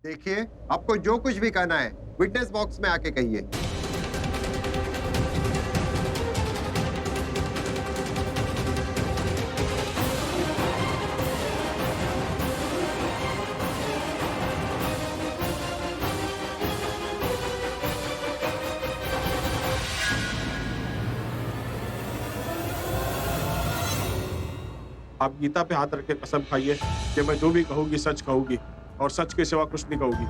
देखिए, आपको जो कुछ भी कहना है विटनेस बॉक्स में आके कहिए। आप गीता पे हाथ रख के कसम खाइए कि मैं जो भी कहूंगी सच कहूंगी और सच के सिवा कुछ नहीं कहूंगी।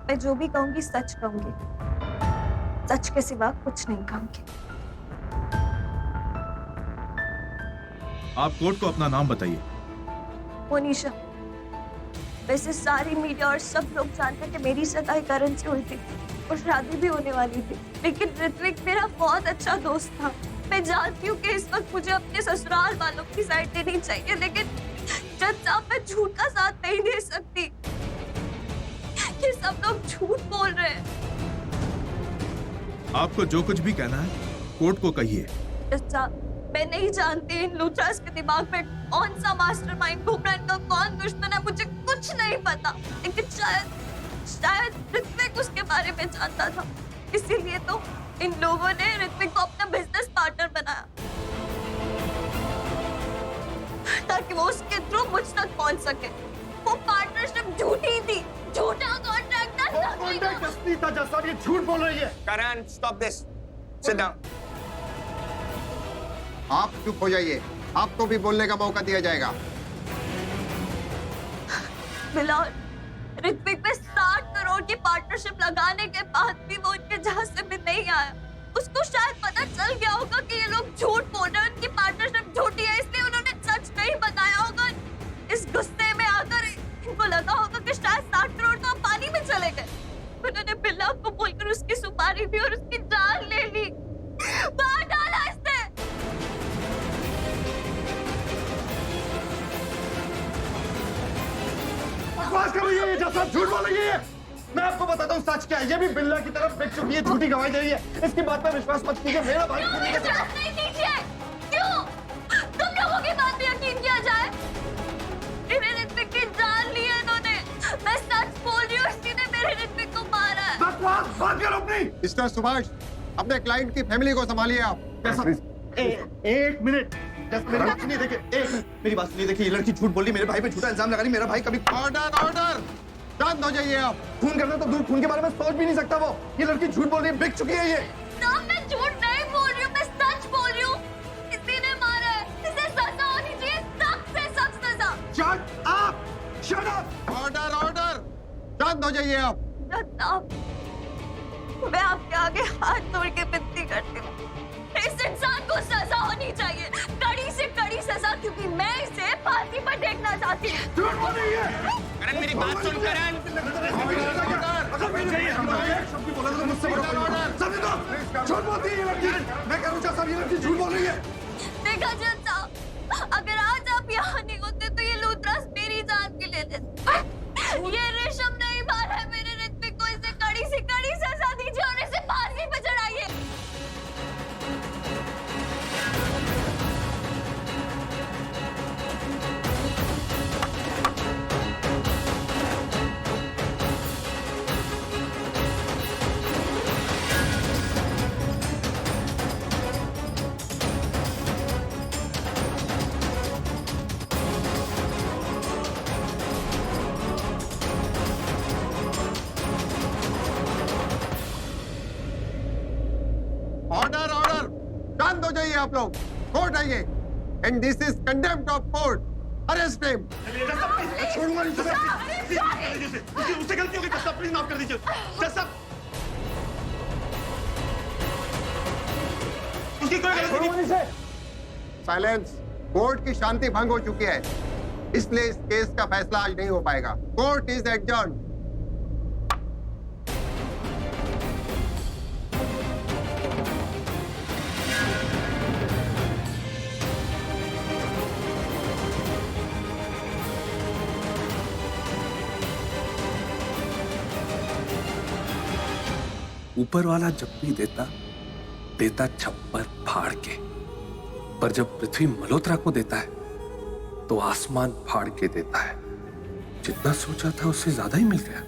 मैं जो भी कहूंगी सच कहूंगी, सच के सिवा कुछ नहीं कहूंगी। आप कोर्ट को अपना नाम बताइए। मोनिशा। वैसे सारी मीडिया और सब लोग जानते हैं कि मेरी सगाई करण से हुई थी और शादी भी होने वाली थी, लेकिन ऋत्विक मेरा बहुत अच्छा दोस्त था। मैं जानती हूँ कि इस वक्त मुझे अपने ससुराल वालों की साइड देनी चाहिए, लेकिन जज साहब मैं झूठ का साथ नहीं दे सकती। ये सब लोग झूठ बोल रहे हैं। आपको जो कुछ भी कहना है कोर्ट को कहिए। जज साहब, मैं नहीं जानती इन लूथरास के दिमाग में कौन सा मास्टरमाइंड घूम रहा है, इनका कौन दुश्मन है, मुझे कुछ नहीं पता। लेकिन शायद ऋत्विक उसके बारे में जानता था, इसीलिए तो इन लोगों ने ऋत्विक को अपना बिजनेस पार्टनर बनाया ताकि वो उसके थ्रू मुझ तक पहुंच सके। वो पार्टनरशिप झूठी थी, झूठा कॉन्ट्रैक्ट था। कॉन्ट्रैक्ट असली था जज साहब, ये झूठ बोल रही है। Karan, stop this. Sit down. आप चुप हो जाइए, आपको भी बोलने का मौका दिया जाएगा। बिलाल, ऋत्विक में 60 करोड़ की पार्टनरशिप लगाने के बाद भी वो उनके जहाज से भी नहीं आया। उसको शायद पता चल गया होगा कि ये लोग झूठ बोल रहे हैं, उनकी पार्टनरशिप झूठी है, इसलिए उन्होंने सच नहीं बताया होगा। इस गुस्से में आकर इनको लगा होगा कि शायद 60 करोड़ तो अब पानी में चले गए। उन्होंने बिल्ला को बोलकर उसकी सुपारी दी और उसकी जान ले ली। मार डाला इसने। बकवास कर रही है ये जज साहब, झूठ बोल रही है। मैं आपको बताता हूँ सच क्या है। ये भी बिल्ला की तरफ बिक चुकी है, झूठी गवाही दे रही है। इसकी बात पर विश्वास मत कीजिए, मेरा भाई क्यों खून नहीं कर सकता। विश्वास नहीं कीजिए? क्यों? तुम लोगों की बात पे यकीन किया जाए? मेरे ऋत्विक की जान ली है इन्होंने। मैं सच बोल रही हूँ, इसी ने मेरे ऋत्विक को मारा है। बकवास बंद करो अपनी। मिस्टर सुभाष, अपने क्लाइंट की फैमिली को संभालिए आप। एक मिनट, मेरी बात सुनिए। देखिए, एक मिनट, मेरी बात सुनिए। देखिए, ये लड़की झूठ बोल रही, मेरे भाई पे झूठा इल्जाम लगा रही। मेरा भाई कभी ऑर्डर ऑर्डर, शांत हो जाइए आप। खून करना तो दूर, खून के बारे में सोच भी नहीं सकता वो। ये लड़की झूठ बोल रही है, बिक चुकी है ये। ना, मैं झूठ नहीं बोल रही हूँ, मैं सच बोल रही हूँ। इसी ने मारा है, इसे सजा होनी चाहिए, सख्त से सख्त सजा। Shut up, shut up. Order order, शांत हो जाइए आप। जज साहब, मैं आपके आगे हाथ जोड़ के विनती करती हूँ, इस इंसान को सजा होनी चाहिए, कड़ी से कड़ी सजा, क्योंकि मैं इसे फांसी पर देखना चाहती हूँ। झूठ बोल रही है। Karan, मेरी बात सुन Karan. अगर मैं एक शब्द भी बोला तो मुझसे बड़ा कोई नहीं। समझ लो, झूठ बोलती है ये लड़की। मैं कह रहा हूँ जज साहब, ये लड़की झूठ बोल रही है। देखा जज साहब, अगर आज आप यहाँ नहीं होते तो ये लूथरास मेरी जान भी ले लेते। ये रेशम नहीं मारा है मेरे ऋत्विक को, इसे कड़ी से कड़ी सजा दीजिए और इसे फांसी पर चढ़ाइए। ऑर्डर ऑर्डर, शांत हो जाइए आप लोग। कोर्ट आइए। And this is contempt of court. Arrest him. छोड़ूंगा नहीं तुम्हें। उससे गलती हो गई जज साहब, प्लीज माफ कर दीजिए। जज साहब, उसकी कोई गलती नहीं। साइलेंस। कोर्ट की शांति भंग हो चुकी है, इसलिए इस केस का फैसला आज नहीं हो पाएगा। Court is adjourned. ऊपर वाला जब भी देता देता छप्पर फाड़ के, पर जब पृथ्वी मल्होत्रा को देता है तो आसमान फाड़ के देता है। जितना सोचा था उससे ज्यादा ही मिल गया।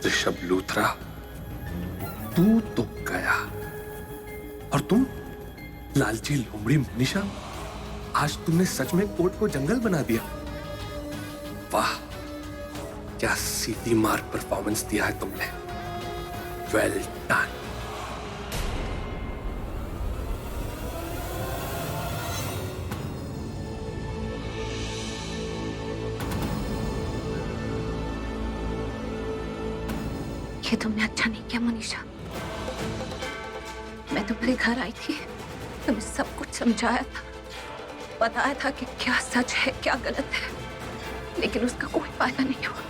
ऋषभ लूथरा, तू तो गया, और तुम लालची लोमड़ी मनीषा, आज तुमने सच में कोर्ट को जंगल बना दिया। वाह, क्या सीधी मार परफॉर्मेंस दिया है तुमने। Well done. ये तुमने अच्छा नहीं किया मनीषा। मैं तुम्हारे घर आई थी, तुम्हें सब कुछ समझाया था, बताया था कि क्या सच है क्या गलत है, लेकिन उसका कोई फायदा नहीं हुआ।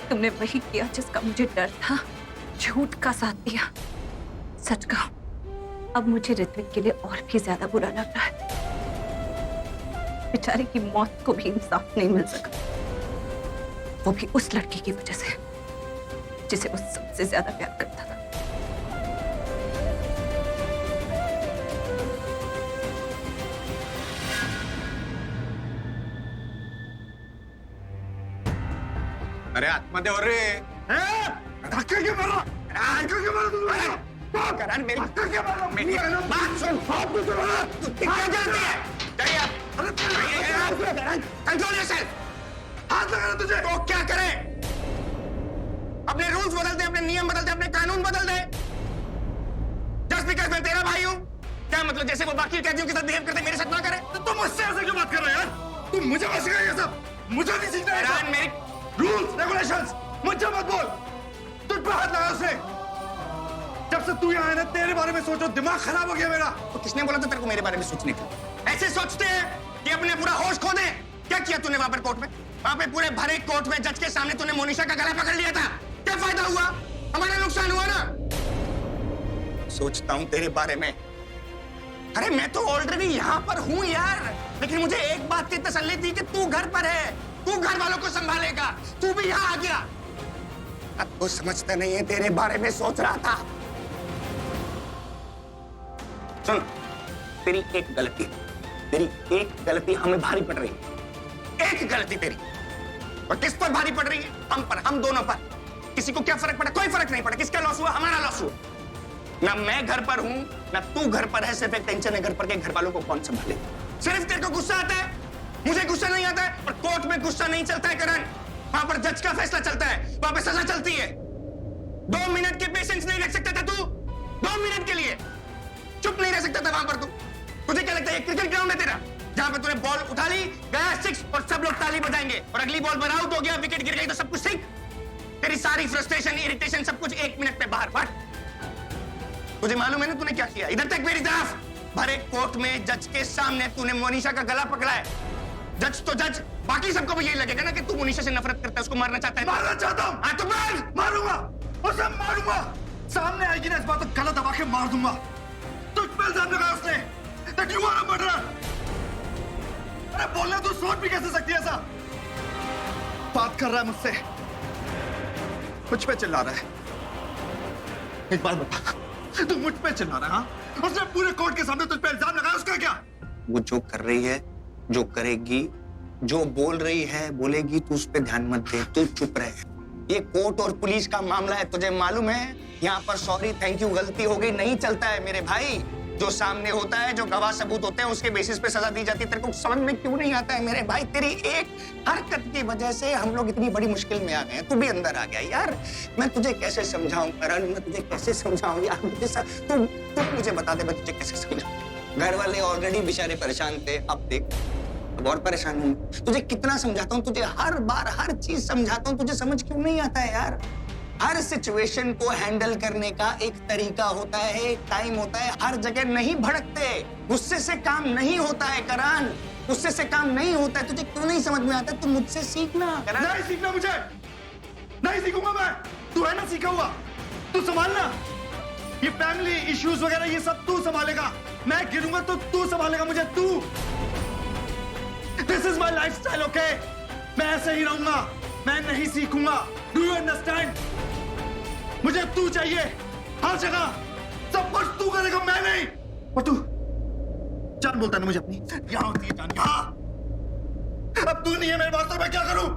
तुमने वही किया जिसका मुझे डर था, झूठ का साथ दिया। सच कहूं, अब मुझे ऋत्विक के लिए और भी ज्यादा बुरा लग रहा है। बेचारे की मौत को भी इंसाफ नहीं मिल सका, वो भी उस लड़की की वजह से जिसे वो सबसे ज्यादा प्यार करता था। अरे आत्महत्या हो रे। धक्के क्यों मार रहा? धक्के क्यों मार रहा तू? करण मेरी मेरी बात सुन। तू क्या जानती है? चलिए आप। Control yourself. हाथ लगा तुझे। तो क्या करें? अपने रूल्स बदल दे, अपने नियम बदल दे, अपने कानून बदल दे। जस्ट बिकॉज़ मैं तेरा भाई हूं, क्या मतलब जैसे वो बाकी कैदियों के साथ बिहेव करते मेरे साथ ना करे? तो तुम मुझसे ऐसे क्यों बात कर रहे हो यार? तुम मुझे मत सिखाइए ये सब। मुझे नहीं सीखना है। करण मेरी रूल्स रेगुलेशंस मुझे मत बोल। तुझ पे हाथ लगा उसने। जब से तू यहाँ है ना, तेरे बारे में सोचो दिमाग खराब हो गया मेरा। तो किसने बोला था तेरे को मेरे बारे में सोचने के? ऐसे सोचते हैं कि अपने पूरा होश खो दे। क्या किया तूने वहां पर कोर्ट में? वहां पे पूरे भरे कोर्ट में जज के सामने तूने मोनिशा का गला पकड़ लिया था। क्या फायदा हुआ? हमारा नुकसान हुआ ना। सोचता हूं तेरे बारे में। अरे मैं तो ऑलरेडी यहाँ पर हूँ यार, लेकिन मुझे एक बात की तसल्ली थी कि तू घर पर है, तू घर वालों को संभालेगा। तू भी यहाँ आ गया। अब तो समझता नहीं है, तेरे बारे में सोच रहा था। सुन, तेरी एक गलती हमें भारी पड़ रही है। एक गलती तेरी, और किस पर भारी पड़ रही है? हम पर, हम दोनों पर। किसी को क्या फर्क पड़ा? कोई फर्क नहीं पड़ा। किसका लॉस हुआ? हमारा लॉस हुआ। ना मैं घर पर हूं ना तू घर पर है। सिर्फ एक टेंशन है, घर पर के घर वालों को कौन संभाले। सिर्फ तेरे को गुस्सा आता है, मुझे गुस्सा नहीं आता है। और कोर्ट में गुस्सा नहीं चलता है करण, वहां पर जज का फैसला चलता है, वहां पर सजा चलती है। 2 मिनट के पेशेंस नहीं रख सकता था तू? 2 मिनट के लिए चुप नहीं रह सकता था वहां पर तू? तुझे क्या लगता है क्रिकेट ग्राउंड है तेरा, जहां पर तूने बॉल उठा ली, गया 6 और सब लोग ताली बजाएंगे, और अगली बॉल पर आउट हो गया, विकेट गिर गई तो सब कुछ ठीक? तेरी सारी फ्रस्ट्रेशन, इरिटेशन सब कुछ 1 मिनट में बाहर फट। तुझे मालूम है ना तूने क्या किया? इधर तक मेरी तरफ, भरे कोर्ट में जज के सामने तूने मोनिशा का गला पकड़ा है। जज तो जज, बाकी सबको भी यही लगेगा ना कि तू मोनिशा से नफरत करता है, उसको मारना चाहता है। मारना चाहता हूँ। हाँ तो मार। मारूंगा, उसे मारूंगा। सामने आएगी ना इस बात को गला दबा के मार दूंगा। तुझ पे इल्जाम लगाया उसने that you are a murderer। अरे बोलना तू सोच भी कैसे सकती है ऐसा? बात कर रहा है मुझसे, मुझ पे चिल्ला रहा है। एक बात बता, तू मुझ पे चिल्ला रहा है? हाँ? उसने पूरे कोर्ट के सामने तुझ पे इल्जाम लगाया, उसका क्या? वो जो कर रही है, जो करेगी, जो बोल रही है, बोलेगी, तू उस पे ध्यान मत दे, तू चुप रहे। ये कोर्ट और पुलिस का मामला है, तुझे मालूम है? यहाँ पर सॉरी थैंक यू गलती हो गई नहीं चलता है मेरे भाई। जो सामने होता है, जो गवाह सबूत होते हैं, उसके बेसिस पे सजा दी जाती है। तेरे को समझ में क्यों नहीं आता है मेरे भाई? तेरी एक हरकत की वजह से हम लोग इतनी बड़ी मुश्किल में आ गए हैं। तू भी अंदर आ गया यार। मैं तुझे कैसे समझाऊं करण, मैं तुझे कैसे समझाऊं यार? तू मुझे बता दे, मैं तुझे कैसे समझाऊं? घर वाले ऑलरेडी बेचारे परेशान थे, अब देख अब और परेशान हूं। तुझे कितना समझाता हूँ, तुझे हर बार हर चीज समझाता हूँ, तुझे समझ क्यों नहीं आता है यार? हर सिचुएशन को हैंडल करने का एक तरीका होता है, एक टाइम होता है। हर जगह नहीं भड़कते, गुस्से से काम नहीं होता है करण, गुस्से से काम नहीं होता है। तुझे क्यों नहीं समझ में आता? तू मुझसे सीखना करण। नहीं सीखना मुझे, नहीं सीखूंगा मैं। तू है ना सीखा हुआ, तू संभालना। ये फैमिली इश्यूज वगैरह ये सब तू संभालेगा। मैं गिरूंगा तो तू संभालेगा मुझे, तू। This is my life style, okay? मैं ऐसे ही रहूंगा, मैं नहीं सीखूंगा। Do you understand? मुझे तू चाहिए हर जगह, सब कुछ तू करेगा, मैं नहीं। और तू जान बोलता ना मुझे अपनी, यहाँ होती है जान, यहाँ। अब तू नहीं है मेरे पास तो मैं क्या करूं?